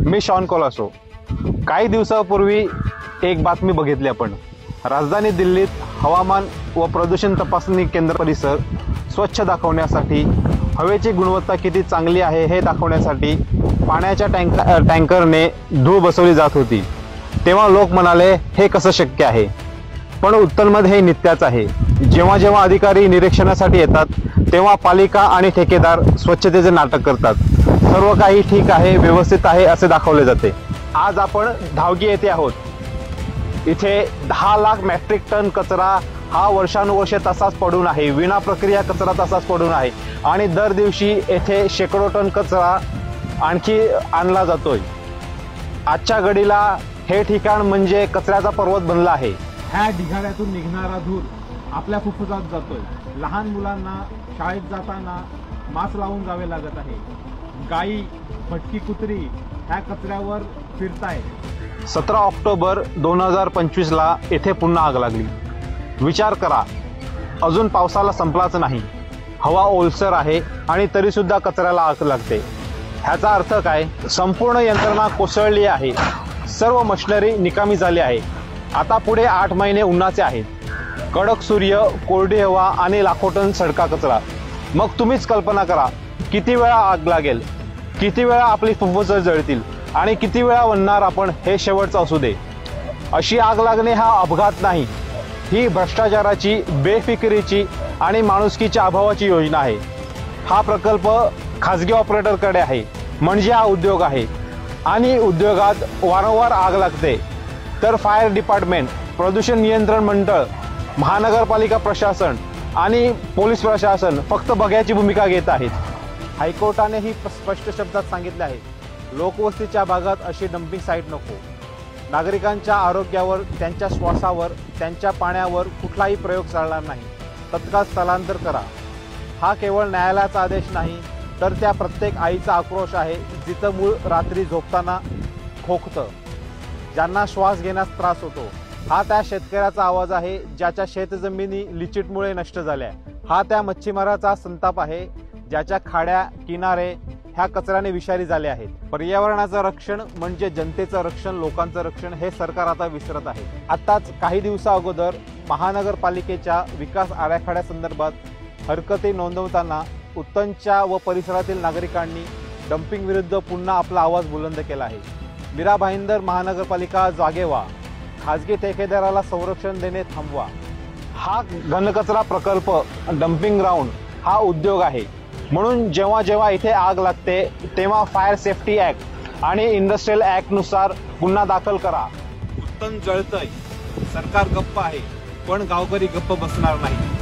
मी Shawn Colaco. काही दिवसापूर्वी एक बातमी बघितली आपण। राजधानी दिल्लीत हवामान व प्रदूषण तपासणी केंद्र परिसर स्वच्छ दाखवण्यासाठी, हवेची गुणवत्ता किती चांगली आहे हे दाखवण्यासाठी पाण्याच्या टँकरने धूळ बसवली जात होती। तेव्हा लोक म्हणाले, हे कसं शक्य आहे? पण उत्तरमध्ये हे नित्याच आहे। जेव्हा जेव्हा अधिकारी निरीक्षणासाठी येतात तेव्हा पालिका आणि ठेकेदार स्वच्छतेचे नाटक करतात। सर्व काही ठीक आहे, व्यवस्थित आहे असे दाखवले जाते। आज आपण धावगी येथे आहोत। इथे 10 लाख मेट्रिक टन कचरा हा वर्षानुवर्षे तसाच पडून आहे। विना प्रक्रिया कचरा तसाच पडून आहे आणि दर दिवशी येथे शेकडो टन कचरा आणखी आणला जातोय। आजच्या घडीला हे ठिकाण म्हणजे कचऱ्याचा पर्वत बनला आहे। ह्या ढिगाऱ्यातून निघणारा धूर आपल्या फुफ्फुसात जातोय। लहान मुलांना शाळेत जाताना मास्क लावून जावे लागत आहे। गायी, भटकी कुत्री ह्या कचऱ्यावर फिरतायत। 17 ऑक्टोबर 2025 ला येथे पुन्हा आग लागली। विचार करा, अजून पावसाला संपलाच नाही, हवा ओलसर आहे आणि तरी सुद्धा कचऱ्याला आग लागते। ह्याचा अर्थ काय? संपूर्ण यंत्रणा कोसळली आहे। सर्व मशिनरी निकामी झाली आहे। आता पुढे 8 महिने उन्हाचे आहेत। कडक सूर्य, कोरडी हवा आणि लाखो टन सडका कचरा। मग तुम्हीच कल्पना करा, किती वेळा आग लागेल, किती वेळा आपली फुफ्फुसं जळतील आणि किती वेळा म्हणणार आपण हे शेवटचं असू दे। अशी आग लागणे हा अपघात नाही, ही भ्रष्टाचाराची, बेफिकिरीची आणि माणुसकीच्या अभावाची योजना आहे। हा प्रकल्प खासगी ऑपरेटरकडे आहे, म्हणजे हा उद्योग आहे आणि उद्योगात वारंवार आग लागते तर फायर डिपार्टमेंट, प्रदूषण नियंत्रण मंडळ, महानगरपालिका प्रशासन आणि पोलीस प्रशासन फक्त बघ्याची भूमिका घेत आहेत। हायकोर्टाने ही स्पष्ट शब्दात सांगितले आहे, लोकवस्तीच्या भागात अशी डंपिंग साईट नको। नागरिकांच्या आरोग्यावर, त्यांच्या श्वासावर, त्यांच्या पाण्यावर कुठलाही प्रयोग चालणार नाही। तत्काळ स्थलांतर करा। हा केवळ न्यायालयाचा आदेश नाही, तर त्या प्रत्येक आईचा आक्रोश आहे जिचं मूल रात्री झोपताना खोकतं, ज्यांना श्वास घेण्यास त्रास होतो। हा त्या शेतकऱ्याचा आवाज आहे ज्याच्या शेतजमिनी लिचिटमुळे नष्ट झाल्या। हा त्या मच्छीमाराचा संताप आहे ज्याच्या खाड्या, किनारे ह्या कचऱ्याने विषारी झाले आहेत। पर्यावरणाचं रक्षण म्हणजे जनतेचं रक्षण, लोकांचं रक्षण हे सरकार आता विसरत आहे। आताच काही दिवसा अगोदर महानगरपालिकेच्या विकास आराखड्यासंदर्भात हरकती नोंदवताना उत्तनच्या व परिसरातील नागरिकांनी डंपिंग विरुद्ध पुन्हा आपला आवाज बुलंद केला आहे। मीरा भाईंदर महानगरपालिका जागे व्हा, खासगी ठेकेदाराला संरक्षण देणे थांबवा। हा घनकचरा प्रकल्प, डंपिंग ग्राउंड हा उद्योग आहे। म्हणून जेव्हा जेव्हा इथे आग लागते तेव्हा फायर सेफ्टी ऍक्ट आणि इंडस्ट्रियल ऍक्ट नुसार गुन्हा दाखल करा। उत्तन जळतंय, सरकार गप्प आहे, पण गावकरी गप्प बसणार नाही।